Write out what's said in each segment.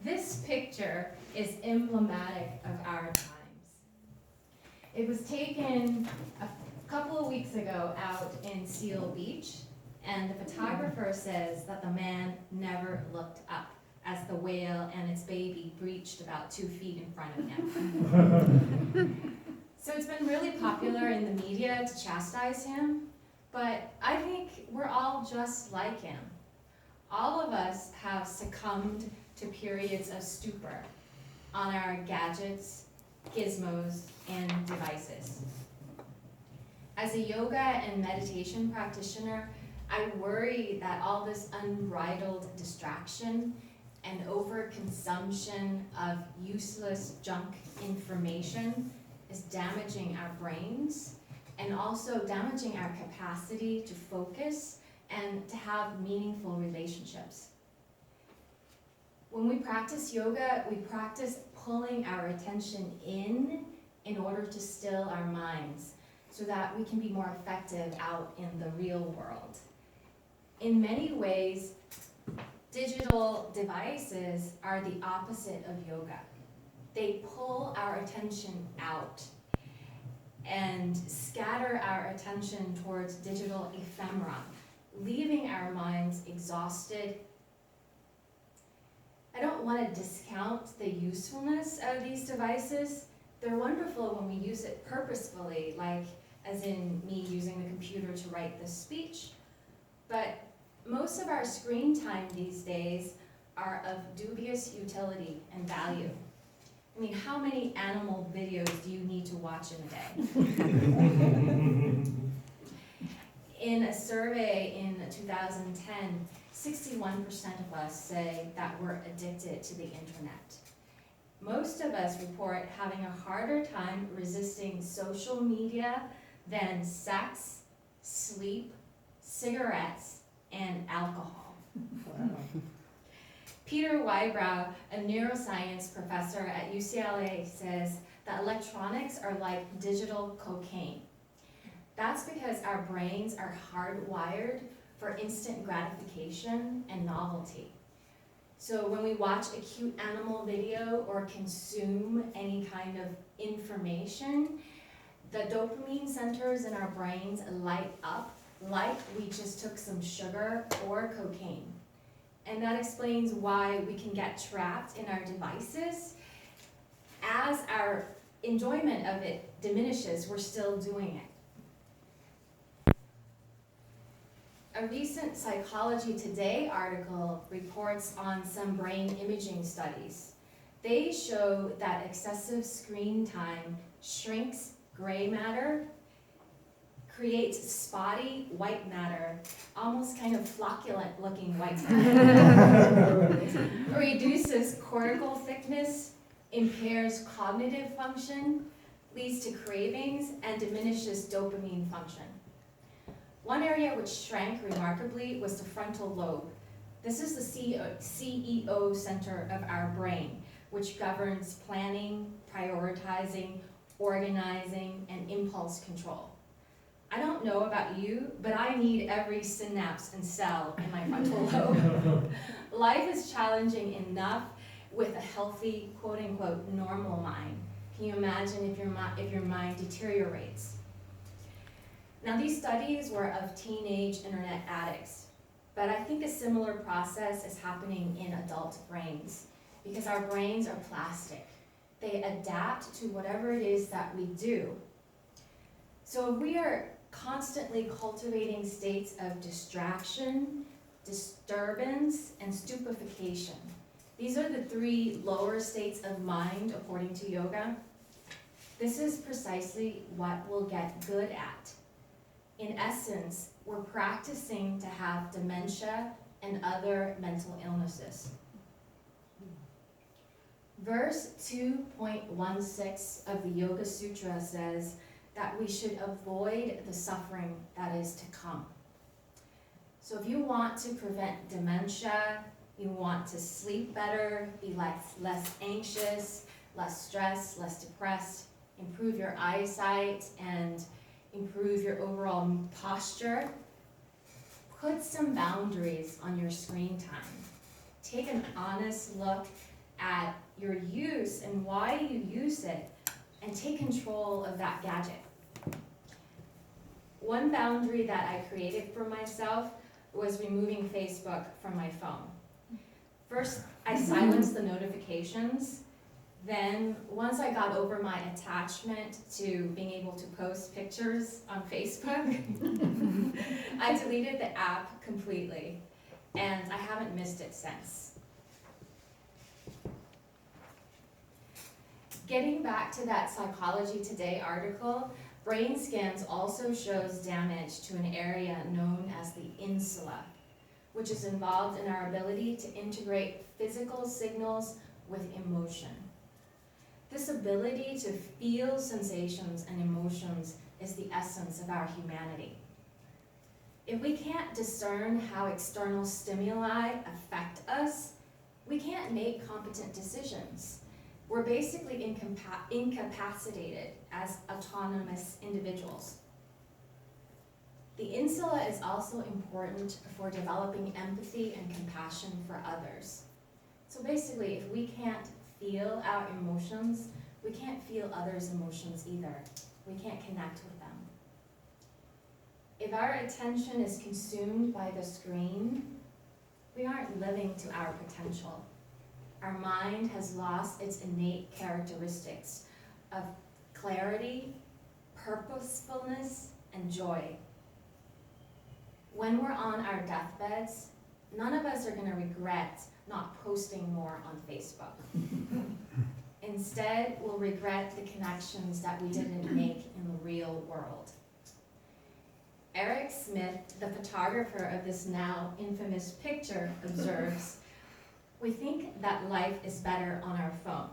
This picture is emblematic of our times. It was taken a couple of weeks ago out in Seal Beach, and the photographer says that the man never looked up as the whale and its baby breached about 2 feet in front of him. So it's been really popular in the media to chastise him, but I think we're all just like him. All of us have succumbed to periods of stupor on our gadgets, gizmos, and devices. As a yoga and meditation practitioner, I worry that all this unbridled distraction and overconsumption of useless junk information is damaging our brains and also damaging our capacity to focus and to have meaningful relationships. When we practice yoga, we practice pulling our attention in order to still our minds so that we can be more effective out in the real world. In many ways, digital devices are the opposite of yoga. They pull our attention out and scatter our attention towards digital ephemera, leaving our minds exhausted. I don't want to discount the usefulness of these devices. They're wonderful when we use it purposefully, like as in me using the computer to write this speech. But most of our screen time these days are of dubious utility and value. I mean, how many animal videos do you need to watch in a day? In a survey in 2010, 61% of us say that we're addicted to the internet. Most of us report having a harder time resisting social media than sex, sleep, cigarettes, and alcohol. Wow. Peter Wybrow, a neuroscience professor at UCLA, says that electronics are like digital cocaine. That's because our brains are hardwired for instant gratification and novelty. So when we watch a cute animal video or consume any kind of information, the dopamine centers in our brains light up like we just took some sugar or cocaine. And that explains why we can get trapped in our devices. As our enjoyment of it diminishes, we're still doing it. A recent Psychology Today article reports on some brain imaging studies. They show that excessive screen time shrinks gray matter, creates spotty white matter, almost kind of flocculent looking white matter, reduces cortical thickness, impairs cognitive function, leads to cravings, and diminishes dopamine function. One area which shrank remarkably was the frontal lobe. This is the CEO center of our brain, which governs planning, prioritizing, organizing, and impulse control. I don't know about you, but I need every synapse and cell in my frontal lobe. Life is challenging enough with a healthy, quote-unquote, normal mind. Can you imagine if your mind deteriorates? Now, these studies were of teenage internet addicts, but I think a similar process is happening in adult brains because our brains are plastic. They adapt to whatever it is that we do. So if we are constantly cultivating states of distraction, disturbance, and stupefaction, these are the 3 lower states of mind according to yoga. This is precisely what we'll get good at. In essence, we're practicing to have dementia and other mental illnesses. Verse 2.16 of the Yoga Sutra says that we should avoid the suffering that is to come. So if you want to prevent dementia, you want to sleep better, be less anxious, less stressed, less depressed, improve your eyesight, and improve your overall posture, put some boundaries on your screen time. take an honest look at your use and why you use it, and take control of that gadget. One boundary that I created for myself was removing Facebook from my phone. First, I silenced the notifications. Then, once I got over my attachment to being able to post pictures on Facebook, I deleted the app completely, and I haven't missed it since. Getting back to that Psychology Today article, brain scans also shows damage to an area known as the insula, which is involved in our ability to integrate physical signals with emotion. This ability to feel sensations and emotions is the essence of our humanity. If we can't discern how external stimuli affect us, we can't make competent decisions. We're basically incapacitated as autonomous individuals. The insula is also important for developing empathy and compassion for others. So basically, if we can't feel our emotions, we can't feel others' emotions either. We can't connect with them. If our attention is consumed by the screen, we aren't living to our potential. Our mind has lost its innate characteristics of clarity, purposefulness, and joy. When we're on our deathbeds, none of us are going to regret not posting more on Facebook. Instead, we'll regret the connections that we didn't make in the real world. Eric Smith, the photographer of this now infamous picture, observes, "We think that life is better on our phone.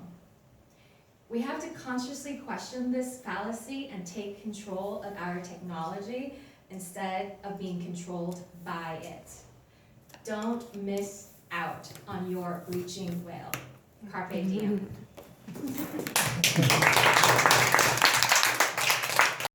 We have to consciously question this fallacy and take control of our technology instead of being controlled by it. Don't miss out on your reaching whale." Carpe diem.